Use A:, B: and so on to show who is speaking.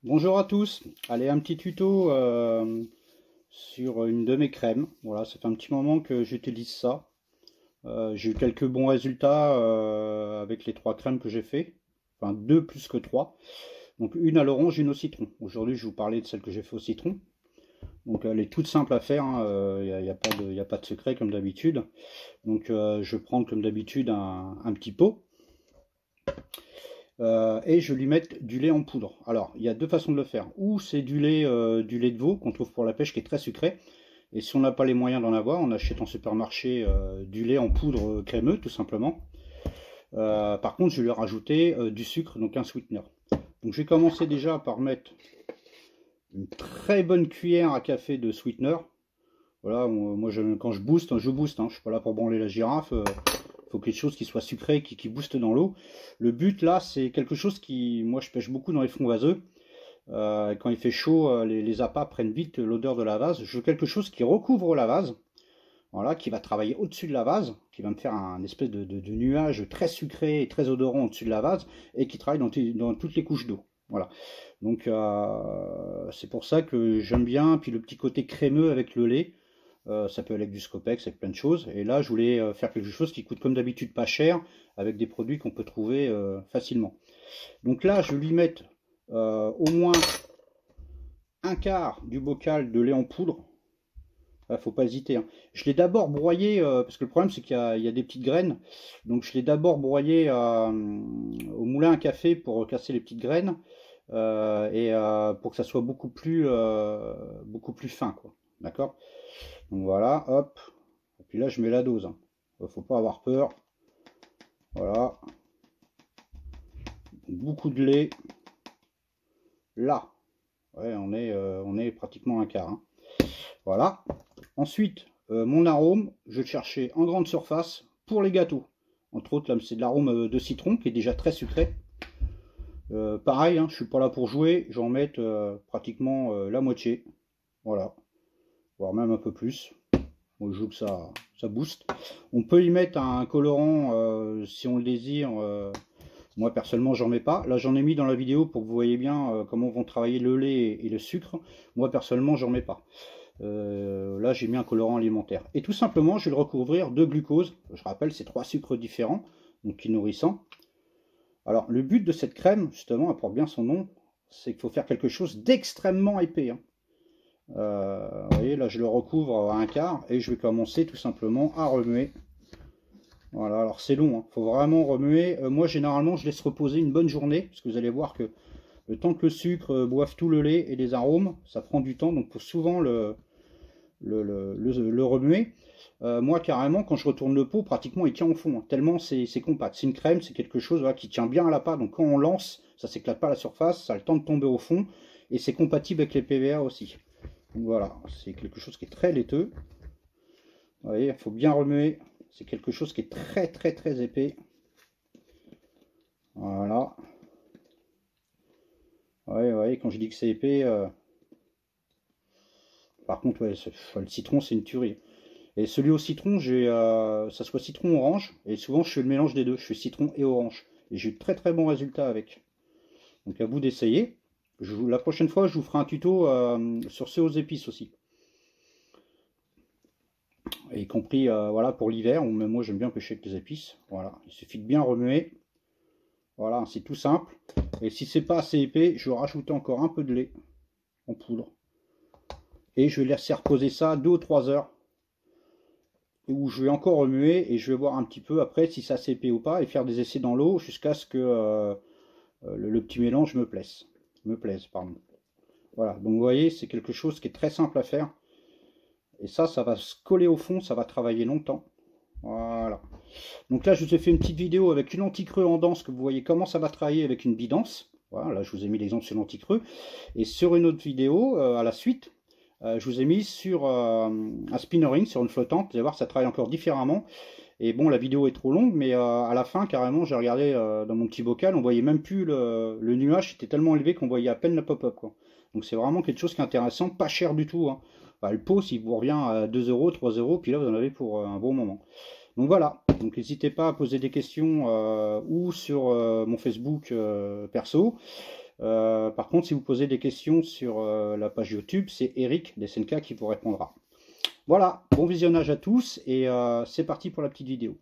A: Bonjour à tous, allez un petit tuto sur une de mes crèmes. Voilà, ça fait un petit moment que j'utilise ça. J'ai eu quelques bons résultats avec les trois crèmes que j'ai fait, enfin deux plus que trois. Donc une à l'orange, une au citron. Aujourd'hui, je vais vous parler de celle que j'ai fait au citron. Donc elle est toute simple à faire, il n'y a pas de, y a pas de secret comme d'habitude. Donc je prends comme d'habitude un petit pot. Et je lui mets du lait en poudre. Alors, il y a deux façons de le faire. Ou c'est du lait de veau qu'on trouve pour la pêche qui est très sucré. Et si on n'a pas les moyens d'en avoir, on achète en supermarché du lait en poudre crémeux, tout simplement. Par contre, je vais lui rajouter du sucre, donc un sweetener. Donc, je vais commencer déjà par mettre une très bonne cuillère à café de sweetener. Voilà, moi, quand je booste, hein. Je suis pas là pour branler la girafe. Faut quelque chose qui soit sucré, qui booste dans l'eau. Le but là, c'est quelque chose qui, moi je pêche beaucoup dans les fonds vaseux. Quand il fait chaud, les appâts prennent vite l'odeur de la vase. Je veux quelque chose qui recouvre la vase, voilà, qui va travailler au-dessus de la vase, qui va me faire un espèce de nuage très sucré et très odorant au-dessus de la vase, et qui travaille dans toutes les couches d'eau. Voilà. Donc c'est pour ça que j'aime bien. Puis le petit côté crémeux avec le lait. Ça peut aller avec du Scopex, avec plein de choses. Et là, je voulais faire quelque chose qui coûte comme d'habitude pas cher, avec des produits qu'on peut trouver facilement. Donc là, je vais lui mettre au moins un quart du bocal de lait en poudre. Il ne faut pas hésiter, hein. Je l'ai d'abord broyé, parce que le problème c'est qu'il y a des petites graines. Donc je l'ai d'abord broyé au moulin à café pour casser les petites graines. Pour que ça soit beaucoup plus fin, quoi. D'accord? Donc voilà, hop. Et puis là, je mets la dose, hein. Faut pas avoir peur. Voilà. Beaucoup de lait. Là. Ouais, on est pratiquement un quart, hein. Voilà. Ensuite, mon arôme, je vais le chercher en grande surface pour les gâteaux. Entre autres, là, c'est de l'arôme de citron qui est déjà très sucré. Pareil, hein, je suis pas là pour jouer. J'en mets pratiquement la moitié. Voilà. Voire même un peu plus. Moi, je joue que ça booste. On peut y mettre un colorant si on le désire. Moi, personnellement, j'en mets pas. Là, j'en ai mis dans la vidéo pour que vous voyez bien comment vont travailler le lait et le sucre. Moi, personnellement, j'en mets pas. Là, j'ai mis un colorant alimentaire. Et tout simplement, je vais le recouvrir de glucose. Je rappelle, c'est trois sucres différents, donc qui nourrissant. Alors, le but de cette crème, justement, elle porte bien son nom, c'est qu'il faut faire quelque chose d'extrêmement épais, hein. Vous voyez, là, je le recouvre à un quart et je vais commencer tout simplement à remuer. Voilà, alors c'est long, hein. Faut vraiment remuer. Moi, généralement, je laisse reposer une bonne journée, parce que vous allez voir que le temps que le sucre boive tout le lait et les arômes, ça prend du temps, donc faut souvent le remuer. Moi, carrément, quand je retourne le pot, pratiquement, il tient au fond, hein, tellement c'est compact. C'est une crème, c'est quelque chose, voilà, qui tient bien à la pâte, donc quand on lance, ça s'éclate pas à la surface, ça a le temps de tomber au fond, et c'est compatible avec les PVA aussi. Donc voilà, c'est quelque chose qui est très laiteux. Vous voyez, il faut bien remuer. C'est quelque chose qui est très épais. Voilà. Ouais, ouais, quand je dis que c'est épais, par contre, ouais, le citron, c'est une tuerie. Et celui au citron, ça soit citron orange, et souvent je fais le mélange des deux, je fais citron et orange. Et j'ai eu de très bons résultats avec. Donc à vous d'essayer. La prochaine fois, je vous ferai un tuto sur ceux aux épices aussi. Y compris voilà, pour l'hiver, ou même moi j'aime bien pêcher avec les épices. Voilà, il suffit de bien remuer. Voilà, c'est tout simple. Et si c'est pas assez épais, je vais rajouter encore un peu de lait en poudre. Et je vais laisser reposer ça 2 ou 3 heures. Où je vais encore remuer et je vais voir un petit peu après si ça s'est épais ou pas et faire des essais dans l'eau jusqu'à ce que le petit mélange me plaise, pardon. Voilà, donc vous voyez, c'est quelque chose qui est très simple à faire. Et ça va se coller au fond, ça va travailler longtemps. Voilà. Donc là, je vous ai fait une petite vidéo avec une anti-creux en danse, que vous voyez comment ça va travailler avec une bidance. Voilà, là, je vous ai mis l'exemple sur l'anti-creux. Et sur une autre vidéo, à la suite, je vous ai mis sur un spinnering, sur une flottante. Vous allez voir, ça travaille encore différemment. Et bon, la vidéo est trop longue, mais à la fin, carrément, j'ai regardé dans mon petit bocal, on voyait même plus le nuage, c'était tellement élevé qu'on voyait à peine la pop-up, quoi. Donc c'est vraiment quelque chose qui est intéressant, pas cher du tout, hein. Bah, le pot, il vous revient à 2 euros, 3 euros, puis là, vous en avez pour un bon moment. Donc voilà, donc n'hésitez pas à poser des questions ou sur mon Facebook perso, Par contre, si vous posez des questions sur la page YouTube, c'est Eric d'SNK qui vous répondra. Voilà, bon visionnage à tous et c'est parti pour la petite vidéo.